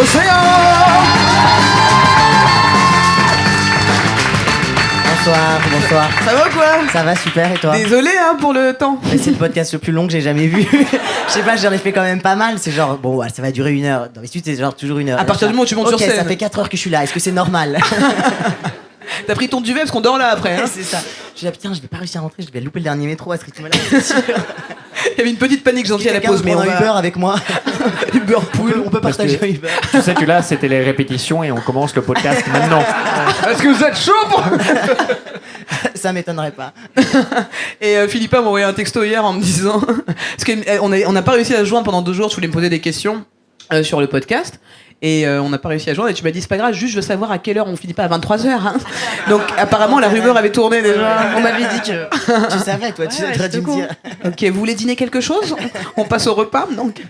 Océan. Bonsoir. Ça va quoi? Ça va super et toi? Désolé pour le temps. Mais c'est le podcast le plus long que j'ai jamais vu. Je sais pas, j'en ai fait quand même pas mal. C'est genre, bon, ouais, ça va durer 1 heure. D'habitude, c'est genre toujours 1 heure. À partir du moment où tu montes sur scène. Ok, ça fait 4 heures que je suis là. Est-ce que c'est normal? T'as pris ton duvet parce qu'on dort là après. Hein. C'est ça. Je dis, ah, putain, je vais pas réussir à rentrer. Je vais louper le dernier métro à ce rythme-là. C'est sûr. Il y avait une petite panique gentille à la pause, mais on on a va... Uber avec moi. Uber Pool. On peut partager un Uber. Tu sais que là, c'était les répétitions et on commence le podcast maintenant. Est-ce que vous êtes chaud pour... Ça m'étonnerait pas. Et Philippa m'a envoyé un texto hier en me disant... Parce qu'on n'a pas réussi à se joindre pendant 2 jours, je voulais me poser des questions sur le podcast. Et on n'a pas réussi à joindre et tu m'as dit c'est pas grave, juste je veux savoir à quelle heure on finit pas à 23h. Hein. Donc apparemment la rumeur avait tourné déjà. On m'avait dit que... Tu savais toi, tu aurais dû me dire. Ok, vous voulez dîner quelque chose? On passe au repas donc.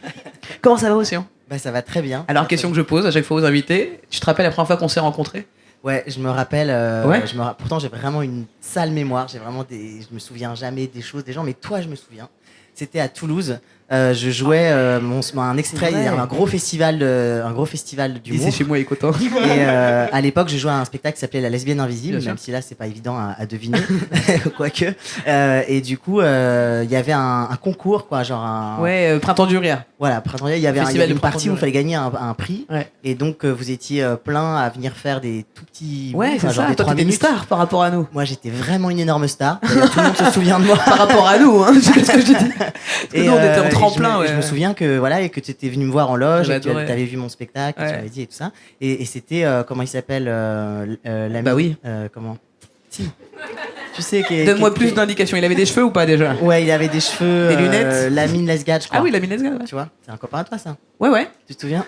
Comment ça va Océan? Bah ça va très bien. Alors question que je pose à chaque fois aux invités, tu te rappelles la première fois qu'on s'est rencontrés? Ouais, je me rappelle. Ouais. Pourtant, j'ai vraiment une sale mémoire. J'ai vraiment je me souviens jamais des choses, des gens. Mais toi, je me souviens. C'était à Toulouse. Je jouais un extrait. Il y avait un gros festival d'humour. C'est chez moi, écoute. Et à l'époque, je jouais à un spectacle qui s'appelait La Lesbienne Invisible, Bien même sûr. si là, c'est pas évident à deviner, quoique. Et du coup, il y avait un concours, quoi, genre un. Ouais, Printemps du Rire. Voilà, printemps, il y avait Festival de une partie où Printemps il fallait gagner un prix. Ouais. Et donc, vous étiez plein à venir faire des tout petits. Ouais, c'est genre ça. des Toi, 3 t'étais une minutes. star par rapport à nous. Moi, j'étais vraiment une énorme star. D'ailleurs, tout le monde se souvient de moi. Par rapport à nous, hein. C'est ce que je te dis. Parce que nous, on était en tremplin. Je me souviens que voilà, et que tu étais venu me voir en loge, et que tu J'adorais. avais vu mon spectacle, et tu Ouais. m'avais dit et tout ça. Et c'était comment il s'appelle l'ami. Bah oui. Comment? Si. Tu sais qui est. Donne-moi plus d'indications. Il avait des cheveux ou pas déjà? Ouais, il avait des cheveux. Des lunettes. Lamine Lesgade, je crois. Ah oui, la Minesga, ouais. Tu vois, c'est un copain à toi, ça. Ouais, ouais. Tu te souviens?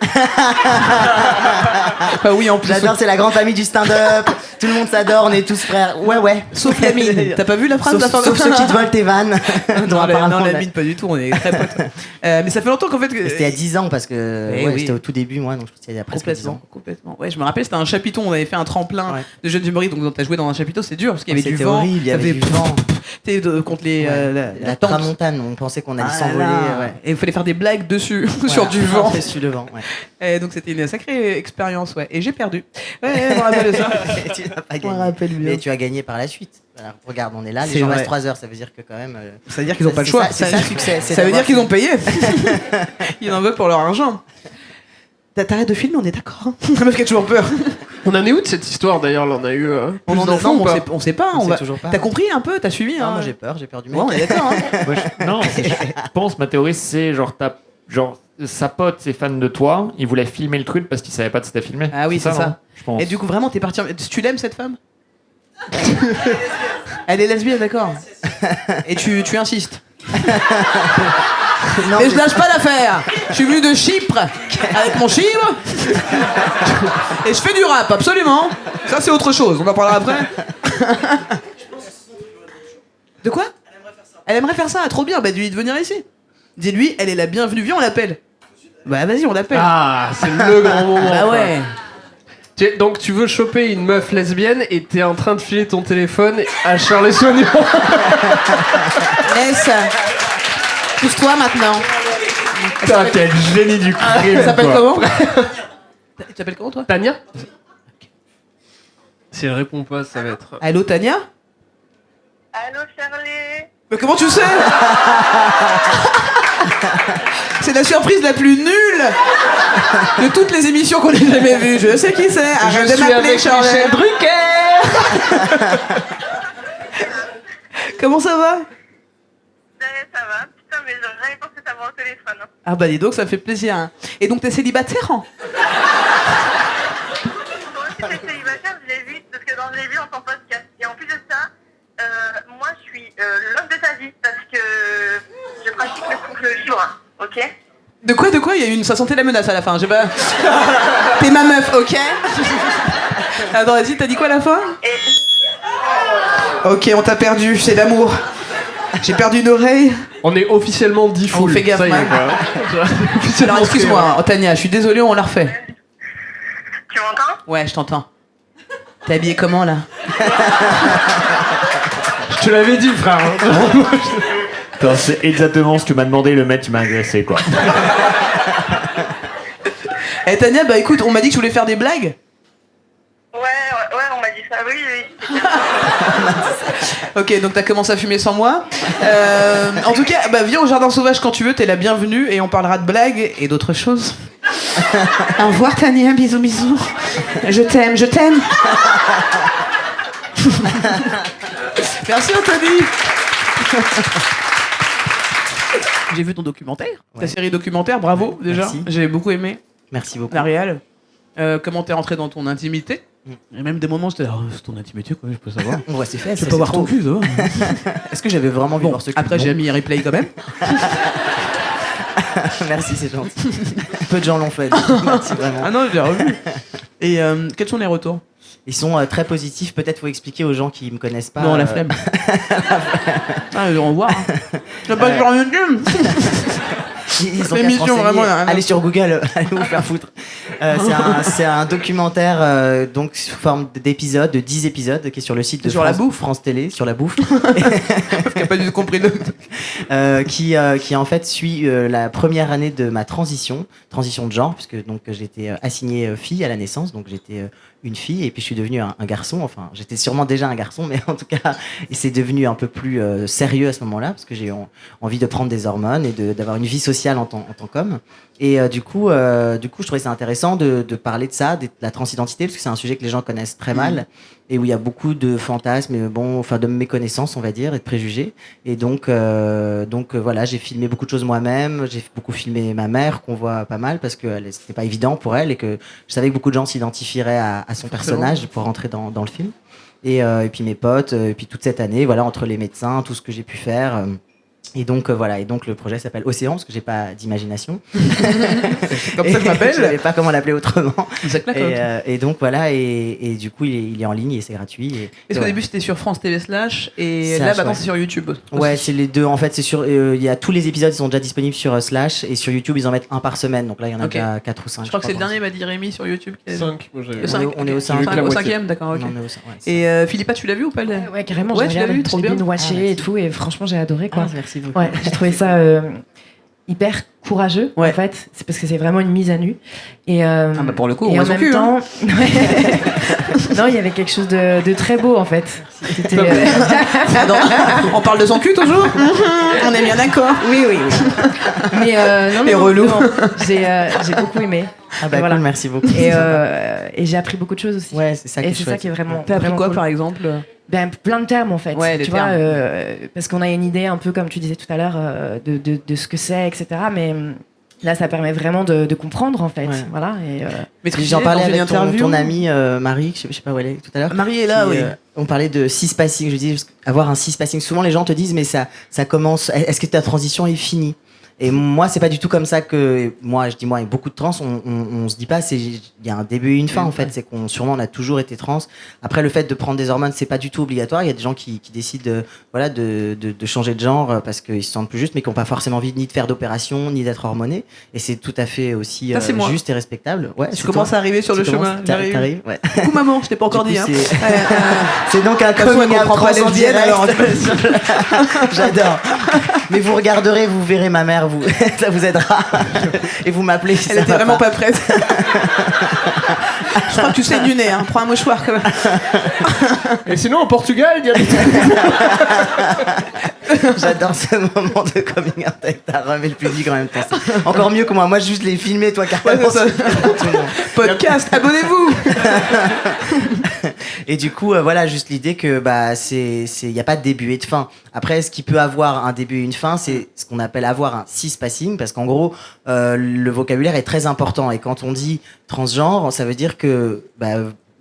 Bah oui, en plus. J'adore, c'est la grande famille du stand-up. Tout le monde s'adore, on est tous frères. Ouais, ouais. Sauf la mine. T'as pas vu la phrase de la fin Sauf ceux qui te volent tes vannes. Non, Apparemment, la mine, pas du tout. On est très potes. Mais ça fait longtemps qu'en fait. C'était il y a 10 ans parce que Eh oui. c'était au tout début, moi, donc je pense qu'il y a presque 10 ans. Complètement. Ouais, je me rappelle, c'était un chapiteau. On avait fait un tremplin Ouais. de jeunes humoristes. Donc, t'as joué dans un chapiteau, c'est dur parce qu'il y avait du C'était vent. horrible, il y ça avait faisait du vent. T'es contre les. La tente. tramontane, on pensait qu'on allait Ah s'envoler. là. Ouais. Et il fallait faire des blagues dessus, sur Voilà, du vent. Sur le vent, ouais. Et donc c'était une sacrée expérience, ouais. Et j'ai perdu. Ouais, je me rappelle de ça. Tu n'as pas Je me gagné. rappelle bien. Mais tu as gagné par la suite. Voilà, regarde, on est là, C'est les gens vrai. restent 3 heures, ça veut dire que quand même. Ça veut dire qu'ils ont pas le c'est choix. ça- c'est ça le succès, c'est Ça veut d'avoir dire qu'ils fait- ont payé. Ils en veulent pour leur argent. T'arrêtes de filmer, on est d'accord. Hein. La meuf qui a toujours peur. On en est où de cette histoire d'ailleurs? Là, on a eu On plus en d'enfants non, ou pas? on sait pas. On On sait va... toujours pas. T'as compris un peu? T'as suivi? Non, hein moi j'ai peur du mec. Ouais, on est d'accord. Hein. Moi, non, je pense, ma théorie, c'est genre sa pote, c'est fan de toi, il voulait filmer le truc parce qu'il savait pas que c'était filmé. Ah oui, c'est ça. non je pense. Et du coup, vraiment, t'es parti. Tu l'aimes cette femme? Elle est lesbienne, d'accord. Et tu insistes. Non, Mais je lâche pas l'affaire. Je suis venu de Chypre avec mon chibre. Et je fais du rap, absolument. Ça, c'est autre chose. On en parlera après. De quoi? Elle aimerait faire ça. Trop bien. Bah, dis-lui de venir ici. Dis-lui, elle est la bienvenue. Viens, on l'appelle. Bah, vas-y, on l'appelle. Ah, c'est le grand moment. Bah quoi. ouais. Donc tu veux choper une meuf lesbienne et t'es en train de filer ton téléphone à Charles Soignon. Laisse. Pousse-toi maintenant. Putain, quel génie du crime. Ça s'appelle quoi. comment? Tu t'appelles comment, toi? Tania? Si elle répond pas, ça va être... Allô, Tania? Allô Charlie. Mais comment tu sais? C'est la surprise la plus nulle de toutes les émissions qu'on ait jamais vues. Je sais qui c'est. Arrête Je de suis m'appeler avec Charlie. Michel Drucker. Comment ça va? Ça va. Putain, mais j'aurais jamais pensé t'avoir au téléphone. Hein. Ah bah dis donc, ça fait plaisir. Hein. Et donc t'es célibataire? Hein? Toi aussi t'es célibataire, je l'ai vu, parce que dans je l'ai vu en ton podcast. Et en plus de ça, moi je suis l'homme de ta vie, parce que je pratique le couple libre, ok? De quoi? Il y a eu une... Ça sentait la menace à la fin. J'ai pas... T'es ma meuf, ok? Attends, vas-y, t'as dit quoi à la fin? Et Ok, on t'a perdu, c'est l'amour. J'ai perdu une oreille. On est officiellement 10 On foules. fait gaffe, ça y est, man. quoi. Alors excuse-moi, Tania, je suis désolé, on la refait. tu m'entends? Ouais, je t'entends. T'es habillé comment là? Je te l'avais dit, frère. Attends, c'est exactement ce que m'a demandé le mec qui m'a agressé, quoi. Eh Tania, bah écoute, on m'a dit que tu voulais faire des blagues. Ouais, on m'a dit ça, oui. Ok, donc t'as commencé à fumer sans moi. En tout cas, bah viens au Jardin Sauvage quand tu veux, t'es la bienvenue et on parlera de blagues et d'autres choses. Au revoir Tania, bisous. Je t'aime. Merci Anthony. J'ai vu ton documentaire, ta Ouais. série documentaire, bravo déjà. Merci. J'ai beaucoup aimé Merci beaucoup. la réal. Comment t'es rentré dans ton intimité. Et même des moments, j'étais là, c'est ton intimité, quoi, je peux savoir. Ouais, c'est fait. Je peux pas voir ton cul, ça va. Est-ce que j'avais vraiment envie de voir ce cul? Après, j'ai mis replay quand même. Merci, c'est gentil. Peu de gens l'ont fait. Merci vraiment. Ah non, j'ai revu. Et quels sont les retours? Ils sont très positifs. Peut-être faut expliquer aux gens qui me connaissent pas. Non, la flemme. Ah, ils vont voir. T'as pas sur YouTube. Ils ont qu'à se L'émission, renseigner. vraiment, là, Allez sur Google, allez vous faire foutre. C'est un documentaire donc sous forme d'épisodes, de 10 épisodes, qui est sur le site de Sur France, la bouffe. France Télé, sur la bouffe, Qui a pas du tout compris le. qui en fait suit la première année de ma transition de genre, puisque donc j'étais assignée fille à la naissance, donc j'étais une fille et puis je suis devenu un garçon. Enfin, j'étais sûrement déjà un garçon, mais en tout cas, c'est devenu un peu plus sérieux à ce moment-là, parce que j'ai eu envie de prendre des hormones et d'avoir une vie sociale en tant qu'homme. Et du coup, je trouvais ça intéressant de parler de ça, de la transidentité, parce que c'est un sujet que les gens connaissent très mal et où il y a beaucoup de fantasmes, de méconnaissances, on va dire, et de préjugés. Et donc voilà, j'ai filmé beaucoup de choses moi-même. J'ai beaucoup filmé ma mère, qu'on voit pas mal, parce que c'était pas évident pour elle et que je savais que beaucoup de gens s'identifieraient à son personnage pour rentrer dans le film. Et puis mes potes, et puis toute cette année, voilà, entre les médecins, tout ce que j'ai pu faire. Et donc voilà, et donc le projet s'appelle Océan, parce que j'ai pas d'imagination. Comme ça que je m'appelle. Je savais pas comment l'appeler autrement. Ça claque, hein. Et donc voilà, et du coup il est en ligne et c'est gratuit. Est-ce et qu'au voilà. début c'était sur France TV Slash et Slash, là maintenant ouais. c'est sur YouTube aussi. Ouais, c'est les deux. En fait, c'est sur. Il y a tous les épisodes, ils sont déjà disponibles sur Slash, et sur YouTube ils en mettent un par semaine. Donc là, il y en a Ok. déjà 4 ou 5. Je crois que c'est le dernier, m'a dit Rémi sur YouTube. 5, moi j'avais. Le 5. On est au cinq. Au cinquième, d'accord, ok. Non, mais au sein, ouais, c'est Et Philippa, tu l'as vu ou pas Ouais, carrément, Ouais, j'ai tu l'as vu, trop bien. watché Ah, et merci. tout, et franchement, j'ai adoré, quoi. Ah, merci beaucoup. Ouais, j'ai trouvé ça hyper courageux, Ouais. en fait. C'est parce que c'est vraiment une mise à nu. Et, Ah bah pour le coup, et on en voit son même cul, hein. temps, non, il y avait quelque chose de très beau, en fait. C'était, On parle de son cul toujours. On est bien d'accord. oui. Mais non, Les non, relous. non, j'ai beaucoup aimé. Ah bah Et voilà. cool, merci beaucoup. Et j'ai appris beaucoup de choses aussi. Ouais, c'est ça qui Et est c'est ça chouette. qui est vraiment. T'as appris vraiment quoi cool. par exemple? Ben, plein de termes en fait. Ouais, des tu vois, termes. parce qu'on a une idée un peu comme tu disais tout à l'heure de ce que c'est, etc. Mais là, ça permet vraiment de comprendre en fait. Ouais. Voilà. Et, Mais ce que J'en je parlais disais dans avec une interview. ton amie Marie, je sais pas où elle est tout à l'heure. Marie est là, qui, oui. On parlait de 6 passings. Je dis avoir un 6 passing. Souvent, les gens te disent, mais ça commence. Est-ce que ta transition est finie? Et moi, c'est pas du tout comme ça que moi, je dis moi, avec beaucoup de trans, on se dit pas, il y a un début et une fin en fait. C'est qu'on sûrement on a toujours été trans. Après, le fait de prendre des hormones, c'est pas du tout obligatoire. Il y a des gens qui décident de changer de genre parce qu'ils se sentent plus justes, mais qui n'ont pas forcément envie ni de faire d'opération ni d'être hormonés. Et c'est tout à fait aussi Ça, c'est moi. juste et respectable. Ouais, Je c'est commence toi. à arriver sur Tu le chemin. commences, t'arrives, ouais. Coucou maman, je t'ai pas encore Du dit. coup, Hein. c'est- Ouais, C'est donc un toute façon, elle coming out comprend pas trans en lesbienne, direct. alors. J'adore. Mais vous regarderez, vous verrez ma mère, ça vous aidera. Et vous m'appelez si Elle ça était va vraiment pas prête. Je crois que tu saignes du nez, hein. Prends un mouchoir quand même. Et sinon, au Portugal, il y a des. J'adore ce moment de coming out avec ta rhum et le public en même temps. C'est encore mieux que moi. Moi, juste les filmer, toi, carrément. Ouais, c'est ça. c'est pour tout le monde. Podcast, abonnez-vous. Et du coup, voilà, juste l'idée que il y a pas de début et de fin. Après, ce qui peut avoir un début et une fin, c'est ce qu'on appelle avoir un cispassing, parce qu'en gros, le vocabulaire est très important. Et quand on dit transgenre, ça veut dire que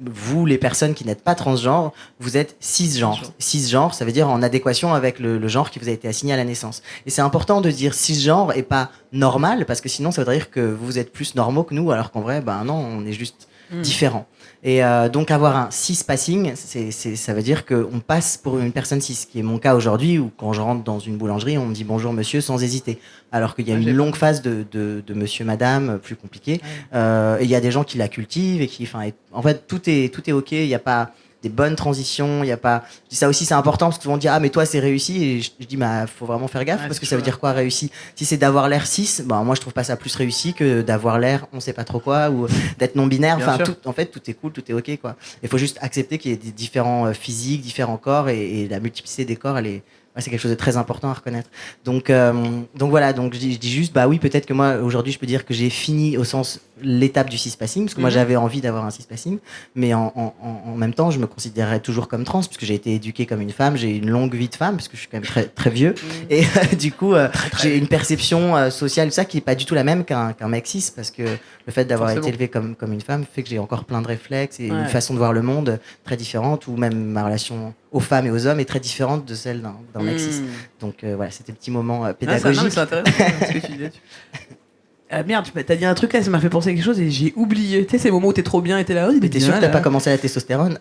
vous, les personnes qui n'êtes pas transgenres, vous êtes cisgenre. Cisgenre, ça veut dire en adéquation avec le genre qui vous a été assigné à la naissance. Et c'est important de dire cisgenre et pas normal, parce que sinon, ça voudrait dire que vous êtes plus normaux que nous, alors qu'en vrai, non, on est juste différents. Et donc avoir un cis-passing, ça veut dire qu'on passe pour une personne cis, ce qui est mon cas aujourd'hui, où quand je rentre dans une boulangerie, on me dit bonjour monsieur sans hésiter. Alors qu'il y a une longue phase de monsieur, madame, plus compliquée. Et il y a des gens qui la cultivent et en fait, tout est ok. Il n'y a pas des bonnes transitions. Il y a pas. Je dis ça aussi, c'est important parce que souvent on dit ah mais toi c'est réussi et je dis bah faut vraiment faire gaffe parce que ça veut dire quoi réussi. Si c'est d'avoir l'air cis, bah moi je trouve pas ça plus réussi que d'avoir l'air on sait pas trop quoi ou d'être non binaire. Enfin en fait tout est cool, tout est ok quoi. Il faut juste accepter qu'il y ait des différents physiques, différents corps et la multiplicité des corps c'est quelque chose de très important à reconnaître. Donc voilà, donc je dis juste, bah oui, peut-être que moi, aujourd'hui, je peux dire que j'ai fini au sens l'étape du cispassing, parce que moi, j'avais envie d'avoir un cispassing, mais en même temps, je me considérerais toujours comme trans, puisque j'ai été éduqué comme une femme, j'ai une longue vie de femme, parce que je suis quand même très, très vieux, et du coup, j'ai une perception sociale, tout ça, qui est pas du tout la même qu'un mec cis, parce que le fait d'avoir été élevé comme une femme fait que j'ai encore plein de réflexes et une façon de voir le monde très différente, ou même ma relation aux femmes et aux hommes est très différente de celle d'un mec cis. Donc voilà, c'était un petit moment pédagogique. C'est intéressant ce que tu disais. Merde, t'as dit un truc là, ça m'a fait penser à quelque chose et j'ai oublié. Tu sais, ces moments où t'es trop bien et t'es là. Mais t'es sûr que t'as pas commencé la testostérone?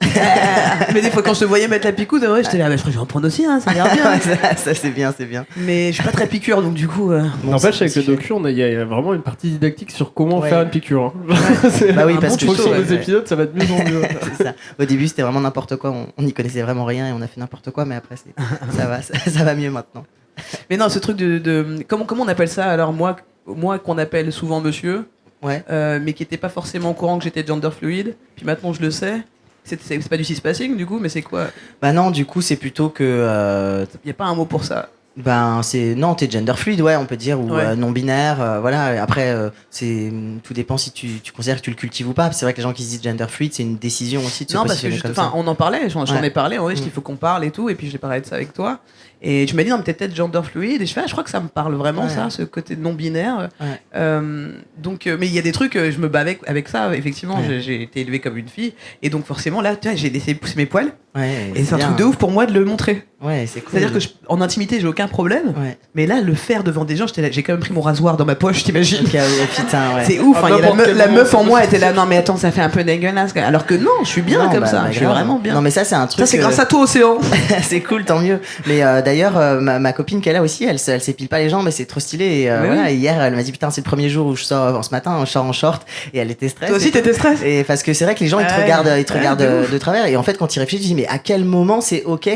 Mais des fois, quand je te voyais mettre la picouse, j'étais là, je crois que je vais en prendre aussi, hein, ça a l'air bien. Ça c'est bien. Mais je suis pas très piqûre, donc du coup. N'empêche, avec le docu, il y a vraiment une partie didactique sur comment faire une piqûre. Hein. Bah oui, parce que sur les épisodes, ça va de mieux en mieux. C'est ça. Au début, c'était vraiment n'importe quoi. On n'y connaissait vraiment rien et on a fait n'importe quoi, mais après, ça va mieux maintenant. Mais non, ce truc de comment on appelle ça alors moi qu'on appelle souvent monsieur, mais qui était pas forcément au courant que j'étais gender fluide. Puis maintenant je le sais. C'est pas du cispassing du coup, mais c'est quoi? Bah non, du coup c'est plutôt que. Y a pas un mot pour ça. Ben non, t'es gender fluide, on peut dire, ou non binaire, voilà. Après, tout dépend si tu considères que tu le cultives ou pas. C'est vrai que les gens qui se disent gender fluide, c'est une décision aussi de se positionner comme ça. On en parlait, j'en ai parlé. Il faut qu'on parle et tout, et puis j'ai parlé de ça avec toi. Et tu m'as dit non, peut-être gender fluide. Et je crois que ça me parle vraiment ça, ce côté non binaire. Donc, mais il y a des trucs, je me bats avec ça. Effectivement, j'ai été élevée comme une fille, et donc forcément là, tu vois, j'ai laissé pousser mes poils. Et c'est un truc de ouf pour moi de le montrer. C'est cool. C'est-à-dire que en intimité, j'ai aucun problème. Mais là, le faire devant des gens, j'ai quand même pris mon rasoir dans ma poche, t'imagines? C'est ouf. La meuf en moi était là. Non, mais attends, ça fait un peu dégueulasse. Alors que non, je suis bien comme ça. Je suis vraiment bien. Non, mais ça, c'est un truc. Ça, c'est grâce à toi, Océan. C'est cool, tant mieux. Mais d'ailleurs, ma copine qu'elle a aussi, elle s'épile pas les jambes, mais c'est trop stylé. Et hier, elle m'a dit putain, c'est le premier jour où je sors ce matin, je sors en short, et elle était stressée. Toi aussi, t'étais stressée. Et parce que c'est vrai que les gens ils te regardent de travers. Et en fait, quand ils réfléchissent, je dis mais à quel moment c'est ok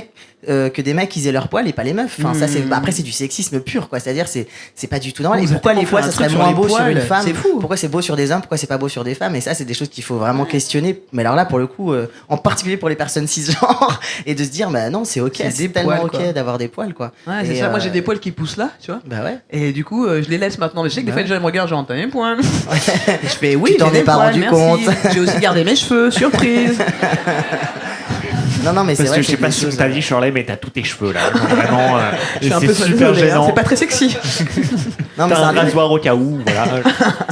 que des mecs ils aient leurs poils et pas les meufs. Enfin, ça c'est après c'est du sexisme pur quoi. C'est-à-dire c'est pas du tout normal. Et pourquoi les poils ça serait moins beau sur une femme? C'est fou. Pourquoi c'est beau sur des hommes? Pourquoi c'est pas beau sur des femmes? Et ça c'est des choses qu'il faut vraiment questionner. Mais alors là pour le coup, en particulier pour les personnes cisgenres, et de se dire bah non c'est ok, c'est tellement ok d'avoir des poils quoi. Ouais, c'est ça. Moi j'ai des poils qui poussent là, tu vois. Bah ouais. Et du coup je les laisse maintenant. Mais je sais que des fois les gens me regardent, genre t'as mes poils. Je fais oui. Tu t'en es pas rendu compte. J'ai aussi gardé mes cheveux, surprise. Non, mais c'est vrai que je sais pas si t'as dit, Shirley, mais t'as tous tes cheveux là. Vraiment, je suis un peu super gênant. C'est pas très sexy. Non, mais t'as un rasoir au cas où, voilà.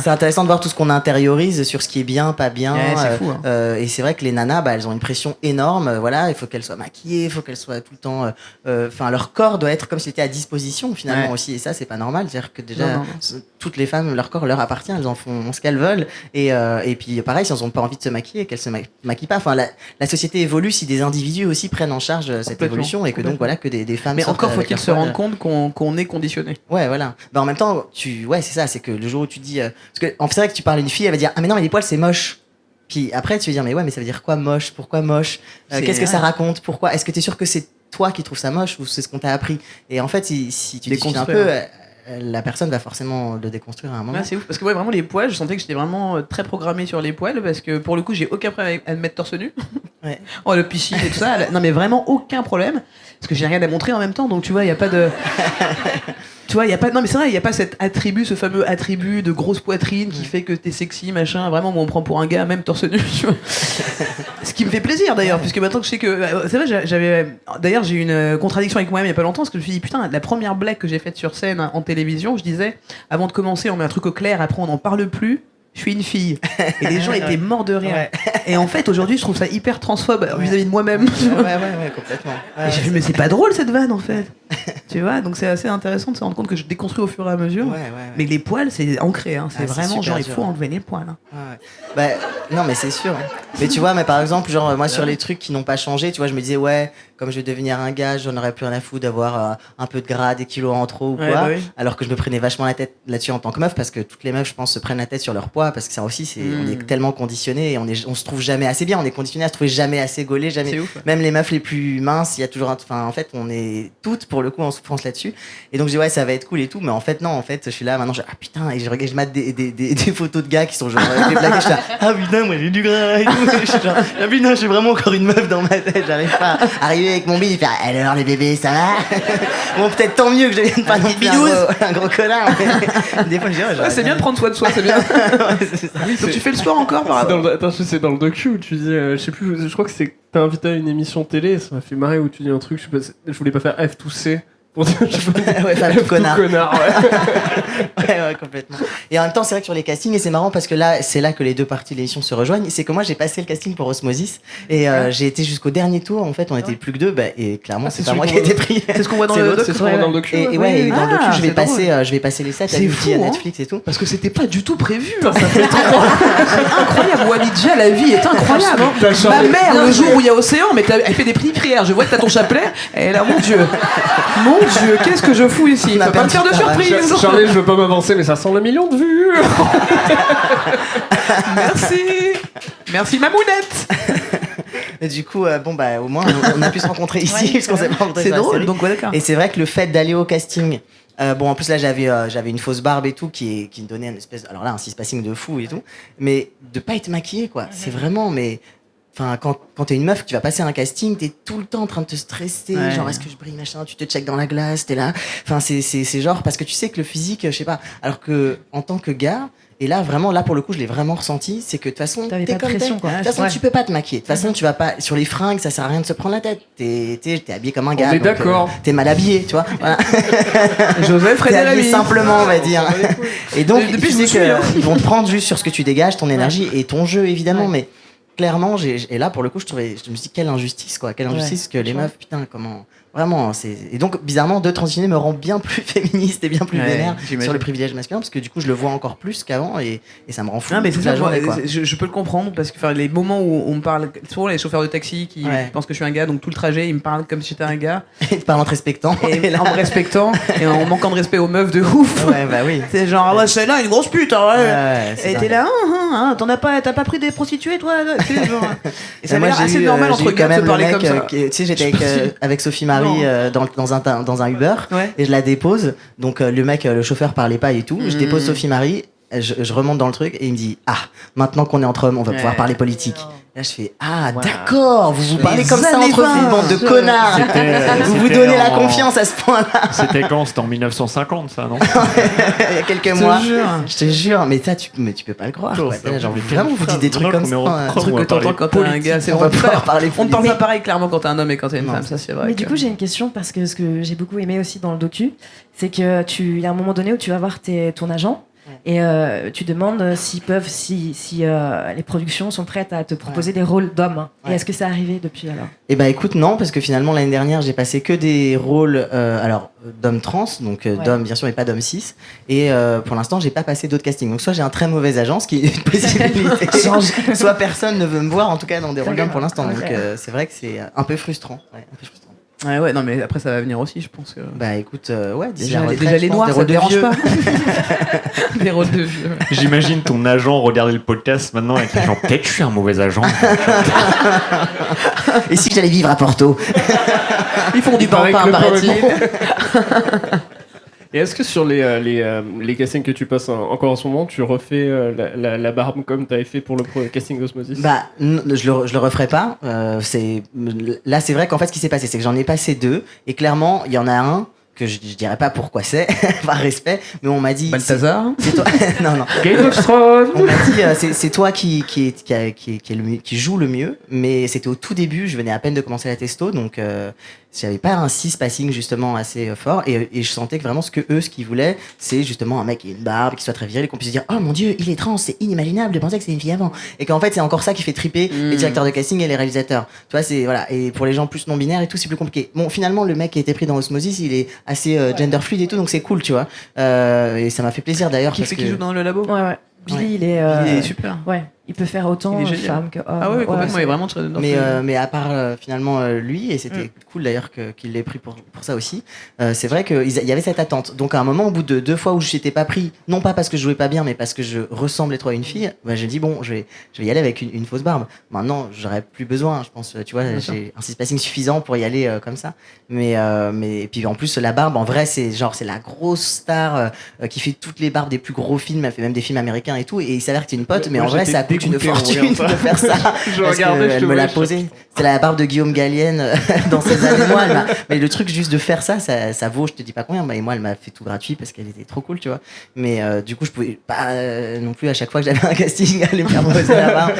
C'est intéressant de voir tout ce qu'on intériorise sur ce qui est bien, pas bien. C'est fou, hein. Et c'est vrai que les nanas, elles ont une pression énorme. Voilà, il faut qu'elles soient maquillées, il faut qu'elles soient tout le temps. Enfin, leur corps doit être comme si c'était à disposition finalement aussi. Et ça, c'est pas normal. C'est-à-dire que déjà, toutes les femmes, leur corps leur appartient. Elles en font ce qu'elles veulent. Et puis pareil, si elles ont pas envie de se maquiller, qu'elles se maquillent pas. Enfin, la société évolue si des individus aussi prennent en charge cette évolution et que donc voilà que des femmes. Mais encore faut-il se rendre compte qu'on est conditionné. Ouais, voilà. Bah en même temps, c'est ça, c'est que le jour où tu dis, parce que c'est vrai que tu parles à une fille, elle va dire ah mais non mais les poils c'est moche. Puis après tu vas dire mais ouais mais ça veut dire quoi moche? Pourquoi moche? Qu'est-ce que ça raconte? Pourquoi? Est-ce que t'es sûr que c'est toi qui trouves ça moche ou c'est ce qu'on t'a appris? Et en fait si tu discutes un peu. La personne va forcément le déconstruire à un moment. C'est ouf parce que vraiment les poils, je sentais que j'étais vraiment très programmée sur les poils parce que pour le coup j'ai aucun problème à me mettre torse nu. Le piscine et tout ça. Non mais vraiment aucun problème parce que j'ai rien à montrer en même temps donc tu vois il y a pas de. Tu vois, non mais c'est vrai, il y a pas cet attribut, ce fameux attribut de grosse poitrine qui fait que t'es sexy, machin. Vraiment, moi, on me prend pour un gars, même torse nu. Tu vois. Ce qui me fait plaisir d'ailleurs, puisque maintenant que je sais que, c'est vrai, d'ailleurs, j'ai eu une contradiction avec moi-même il y a pas longtemps, parce que je me suis dit putain, la première blague que j'ai faite sur scène en télévision, je disais, avant de commencer, on met un truc au clair, après on n'en parle plus. Je suis une fille. Et les gens étaient morts de rire. Et en fait, aujourd'hui, je trouve ça hyper transphobe vis-à-vis de moi-même. Ouais, complètement. Et j'ai fait, mais c'est pas drôle cette vanne en fait. Tu vois, donc c'est assez intéressant de se rendre compte que je déconstruis au fur et à mesure. Ouais. Mais les poils, c'est ancré, hein. C'est Ah, c'est vraiment super genre, il dur. faut enlever les poils. Hein. Ouais. Bah, non, mais c'est sûr. Mais tu vois, mais par exemple, genre, moi, sur les trucs qui n'ont pas changé, tu vois, je me disais, ouais, comme je vais devenir un gars, j'en aurais plus rien à foutre d'avoir un peu de gras, des kilos en trop ou quoi. Ouais, bah oui. Alors que je me prenais vachement la tête là-dessus en tant que meuf, parce que toutes les meufs, je pense, se prennent la tête sur leur poids, parce que ça aussi, on est tellement conditionnés et on se trouve jamais assez bien. On est conditionné à se trouver jamais assez gaulé, jamais. C'est ouf. Ouais. Même les meufs les plus minces, il y a toujours enfin, en fait, on est toutes, pour le coup, en souffrance là-dessus. Et donc, je dis, ouais, ça va être cool et tout, mais en fait, non, en fait, je suis là, maintenant, ah putain, et je mate des photos de gars qui sont genre, avec des blagues, et je suis là, ah putain, moi j'ai du gras et tout. Je suis genre, ah putain, je suis vraiment encore une meuf dans ma tête, j'arrive pas à arriver avec mon bide et faire, alors les bébés, ça va? Bon, peut-être tant mieux que je devienne pas non plus un gros connard, mais des fois, je dis, Ouais, c'est bien de prendre soin de soi, c'est bien. ouais, c'est ça. Donc tu fais le sport encore par C'est attends, c'est dans le docu où tu dis, je sais plus, je crois que c'est t'es invité à une émission télé, ça m'a fait marrer où tu dis un truc, je voulais pas faire F tout C. Pour dire, je sais pas, Ouais, enfin, F tout connard. ouais. Ouais, complètement. Et en même temps, c'est vrai que sur les castings, et c'est marrant parce que là, c'est là que les deux parties de l'émission se rejoignent, c'est que moi, j'ai passé le casting pour Osmosis, et j'ai été jusqu'au dernier tour, en fait, on était plus que deux, bah, et clairement, c'est pas moi qui ai été pris. C'est ce qu'on voit dans C'est le votre- doc. C'est ce qu'on voit dans le docu. Et ouais, et dans le docu, Ah, je vais c'est drôle. passer les 7 à C'est Luigi, fou, à hein. Netflix et tout. Parce que c'était pas du tout prévu. Hein. Ça fait trop. C'est incroyable. Walidja, la vie est incroyable. Ma mère, le jour où il y a Océan, mais elle fait des prières. Je vois que t'as ton chapelet. Et là, mon Dieu, qu'est-ce que je fous ici? On a Faut pas me perdu faire de ta surprise. Charlie, je veux pas m'avancer, mais ça sent le million de vues. Merci Mamounette. Et du coup, bon, bah, au moins, on a pu se rencontrer ici, puisqu'on s'est pas rencontrés C'est sur la drôle. série. Donc ouais, d'accord. Et c'est vrai que le fait d'aller au casting, bon, en plus là j'avais une fausse barbe et tout qui me donnait une espèce, alors là un six-passing de fou et tout, mais de pas être maquillée quoi, c'est vraiment, mais enfin quand t'es une meuf, que tu vas passer un casting, t'es tout le temps en train de te stresser, Ouais. genre est-ce que je brille machin, tu te checkes dans la glace, t'es là, enfin c'est genre parce que tu sais que le physique, je sais pas, alors que en tant que gars. Et là, vraiment, là, pour le coup, je l'ai vraiment ressenti. C'est que de toute façon, T'avais t'es pas de comme t'es. pression, quoi. De toute façon, Ouais. tu peux pas te maquiller. De toute façon, tu vas pas. Sur les fringues, ça sert à rien de se prendre la tête. T'es habillé comme un gars. On est donc, d'accord. T'es mal habillé, tu vois. Voilà. Joseph T'es habillé Frédéric. simplement, on va dire. Et donc, Depuis, tu je me sais suis, hein. qu'ils vont te prendre juste sur ce que tu dégages, ton énergie et ton jeu, évidemment. Mais clairement, et là, pour le coup, je me suis dit, quelle injustice, quoi. Quelle injustice que les meufs, putain, comment. Vraiment, et donc, bizarrement, de transitionner me rend bien plus féministe et bien plus Ouais, vénère j'imagine. sur le privilège masculin, parce que du coup, je le vois encore plus qu'avant et ça me rend fou. Non mais c'est toute ça, la journée, quoi. je peux le comprendre parce que enfin, les moments où on me parle, souvent les chauffeurs de taxi qui Ouais. pensent que je suis un gars, donc tout le trajet ils me parlent comme si j'étais un gars Et te parlant en te respectant. et là- en me respectant et en manquant de respect aux meufs de ouf. Ouais, bah oui. C'est genre ah ouais celle-là une grosse pute. Hein, ouais. Ouais, c'est Et ça. t'es là, t'as pas pris des prostituées toi tu sais, genre. Et ça Moi, a l'air j'ai assez eu, normal j'ai entre eu gars quand de se même le parler mec, comme ça. tu sais, j'étais Je sais pas si- avec Sophie Marie Non. dans un Uber Ouais. et je la dépose. Donc le mec, le chauffeur parlait pas et tout. Je dépose Mhm. Sophie Marie, je remonte dans le truc et il me dit ah maintenant qu'on est entre hommes, on va pouvoir Ouais. parler politique. Là je fais ah d'accord, vous parlez Les comme ça années entre vous, 20. bande de connards. Vous vous C'était donnez la en- confiance à ce point-là. C'était quand? C'était en 1950, ça, non? Il y a quelques Je te mois. jure. Je te jure, mais ça tu peux pas le croire. Non, Quoi. c'est T'es là, genre mais vraiment vous dites des trucs maintenant comme ça. qu'on est en- hein. Un truc on que va parler t'entends quand t'es un gars, c'est on va pouvoir parler on ne parle pas politique. pareil clairement quand t'es un homme et quand t'es une Non, femme, ça c'est vrai. Mais du que- coup, j'ai une question parce que ce que j'ai beaucoup aimé aussi dans le docu, c'est que il y a un moment donné où tu vas voir ton agent et tu demandes s'ils peuvent, si les productions sont prêtes à te proposer des rôles d'hommes. Et Ouais. est-ce que c'est arrivé depuis alors? Eh ben écoute non parce que finalement l'année dernière j'ai passé que des rôles d'hommes trans donc d'hommes bien sûr et pas d'hommes cis et pour l'instant j'ai pas passé d'autres castings donc soit j'ai un très mauvais agent ce qui est une possibilité soit personne ne veut me voir en tout cas dans des rôles d'hommes pour l'instant donc Ok. c'est vrai que c'est un peu frustrant. Ouais, non mais après ça va venir aussi, je pense que. Bah écoute ouais d'ici Déjà, la retraite, déjà je les pense, noirs, des ça rôles te de dérange vieux. pas. Les rôles de vieux. J'imagine ton agent regarder le podcast maintenant et genre peut-être je suis un mauvais agent. Et si j'allais vivre à Porto. Ils font du paraît pain, que le paraît-il. Et est-ce que sur les castings que tu passes encore en ce moment, tu refais la barbe comme tu avais fait pour le casting d'Osmosis? Bah, je le referai pas. Là, c'est vrai qu'en fait, ce qui s'est passé, c'est que j'en ai passé 2, et clairement, il y en a un que je dirais pas pourquoi c'est, par respect, mais on m'a dit. Balthazar. C'est toi. Non. Game of Thrones. On m'a dit, c'est toi qui joue le mieux, mais c'était au tout début, je venais à peine de commencer la testo, donc j'avais pas un cispassing justement assez fort et je sentais que vraiment ce qu'ils voulaient, c'est justement un mec qui ait une barbe, qui soit très viril et qu'on puisse dire oh mon dieu, il est trans, c'est inimaginable de penser que c'est une fille avant. Et qu'en fait, c'est encore ça qui fait triper les directeurs de casting et les réalisateurs. Tu vois, c'est voilà. Et pour les gens plus non binaires et tout, c'est plus compliqué. Bon, finalement, le mec qui a été pris dans Osmosis, il est assez gender fluid et tout, donc c'est cool, tu vois. Et ça m'a fait plaisir d'ailleurs. Qui joue dans le labo? Ouais. Billy, il est super. Ouais, il peut faire autant femme que homme. Ah ouais, complètement, il est vraiment très. Mais à part finalement lui, et c'était cool d'ailleurs qu'il l'ait pris pour ça aussi, c'est vrai qu'il y avait cette attente. Donc à un moment, au bout de 2 fois où je n'étais pas pris, non pas parce que je jouais pas bien, mais parce que je ressemblais trop à une fille, bah, j'ai dit bon, je vais y aller avec une fausse barbe. Maintenant, j'aurais plus besoin, je pense, tu vois, j'ai un cispassing suffisant pour y aller comme ça. Mais et puis en plus, la barbe, en vrai, c'est la grosse star qui fait toutes les barbes des plus gros films, elle fait même des films américains et tout, et il s'avère que c'est une pote, mais en vrai, ça coûte une fortune de faire ça. Elle me l'a posé. C'est la barbe de Guillaume Gallienne dans ses années. Mais le truc juste de faire ça vaut, je te dis pas combien. Et moi, elle m'a fait tout gratuit parce qu'elle était trop cool, tu vois. Mais du coup, je pouvais pas non plus à chaque fois que j'avais un casting aller me faire poser la barbe.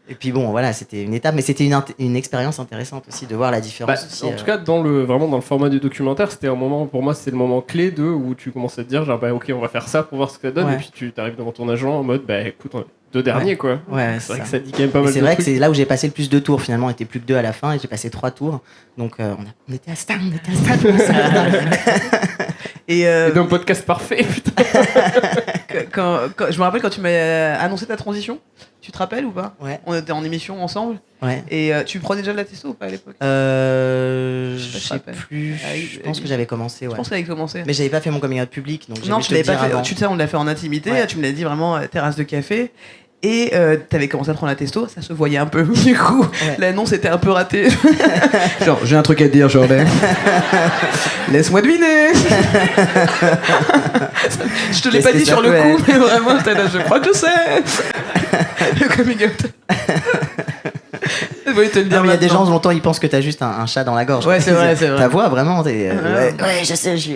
Et puis bon, voilà, c'était une étape, mais c'était une expérience intéressante aussi de voir la différence. Aussi, en tout cas, vraiment dans le format du documentaire, c'était un moment, pour moi, c'était le moment clé où tu commences à te dire, genre, bah ok, on va faire ça pour voir ce que ça donne, et puis tu arrives devant ton agent en mode, bah écoute, 2 derniers, quoi. Ouais, c'est vrai que ça dit quand même pas mal de trucs. C'est vrai que c'est là où j'ai passé le plus de tours, finalement, on était plus que 2 à la fin, et j'ai passé 3 tours, donc on était à stade, Et dans un podcast parfait, putain. quand, je me rappelle quand tu m'as annoncé ta transition, tu te rappelles ou pas? Ouais. On était en émission ensemble. Ouais. Et tu prenais déjà de la testo ou pas à l'époque? Je sais plus. Je pense que j'avais commencé. Ouais. Je pense que j'avais commencé. Mais j'avais pas fait mon coming out public, donc non, je l'avais pas fait. Tu sais, on l'a fait en intimité. Ouais. Tu me l'as dit vraiment terrasse de café. Et t'avais commencé à prendre la testo, ça se voyait un peu. Du coup, l'annonce était un peu ratée. Genre, j'ai un truc à te dire, Jordan. Laisse-moi deviner. Je te l'ai pas dit sur le coup, mais vraiment, t'es là, je crois que je sais. Le coming out. Il y a des gens, longtemps, ils pensent que t'as juste un chat dans la gorge. Ouais, c'est vrai. Ta voix, vraiment, t'es. Ouais, je sais, je suis.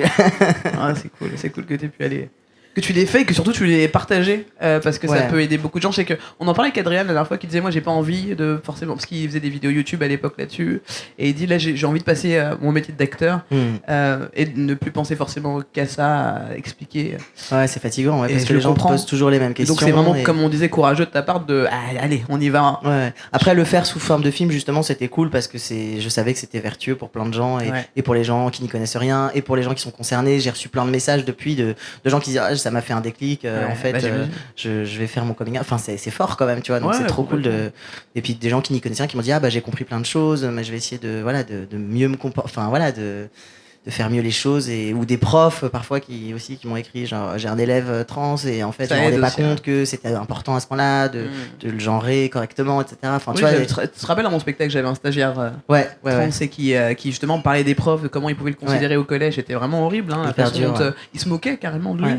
C'est cool que t'aies pu aller. Que tu l'aies fait et que surtout tu l'aies partagé parce que ça peut aider beaucoup de gens. Je sais que on en parlait avec Adrien la dernière fois qui disait moi j'ai pas envie de forcément parce qu'il faisait des vidéos YouTube à l'époque là-dessus et il dit là j'ai envie de passer à mon métier d'acteur et de ne plus penser forcément qu'à ça, à expliquer. Ouais, c'est fatigant parce que les gens posent toujours les mêmes questions. Donc c'est vraiment comme on disait courageux de ta part de allez on y va. Ouais. Après le faire sous forme de film justement c'était cool parce que je savais que c'était vertueux pour plein de gens et pour les gens qui n'y connaissent rien et pour les gens qui sont concernés. J'ai reçu plein de messages depuis de gens qui disent ça m'a fait un déclic en fait je vais faire mon coming out, enfin c'est fort quand même tu vois donc c'est trop cool et puis des gens qui n'y connaissent rien qui m'ont dit j'ai compris plein de choses mais je vais essayer de mieux me comporter, enfin voilà de faire mieux les choses ou des profs parfois qui m'ont écrit genre j'ai un élève trans et en fait je me rendais pas compte que c'était important à ce moment-là de le genrer correctement etc. Enfin tu vois tu te rappelles à mon spectacle j'avais un stagiaire trans et qui justement parlait des profs de comment ils pouvaient le considérer au collège, c'était vraiment horrible la façon dont il se moquait carrément de lui.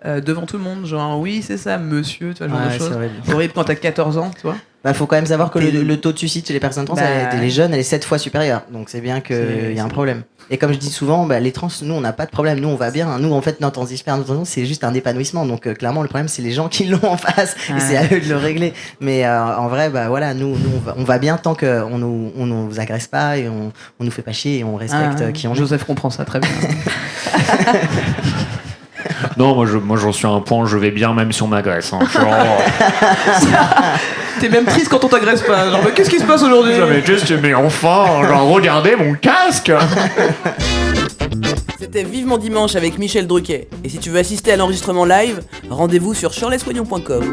Devant tout le monde, genre oui c'est ça monsieur, tu vois, genre de choses. C'est horrible quand t'as 14 ans, tu vois. Faut quand même savoir que le taux de suicide chez les personnes trans, les jeunes, elle est 7 fois supérieure, donc c'est bien qu'il y a un problème. Et comme je dis souvent, les trans, nous on n'a pas de problème, nous on va bien, nous en fait notre transition c'est juste un épanouissement, donc clairement le problème c'est les gens qui l'ont en face, et c'est à eux de le régler. Mais en vrai, voilà, nous on va bien tant qu'on nous agresse pas et on nous fait pas chier et on respecte qui on est. Joseph comprend ça très bien. Non, moi j'en suis à un point, je vais bien même si on m'agresse. Hein. T'es même triste quand on t'agresse pas. Genre, mais qu'est-ce qui se passe aujourd'hui? Mais enfin, genre regardez mon casque. C'était Vivement Dimanche avec Michel Drucker. Et si tu veux assister à l'enregistrement live, rendez-vous sur shirleysoignon.com.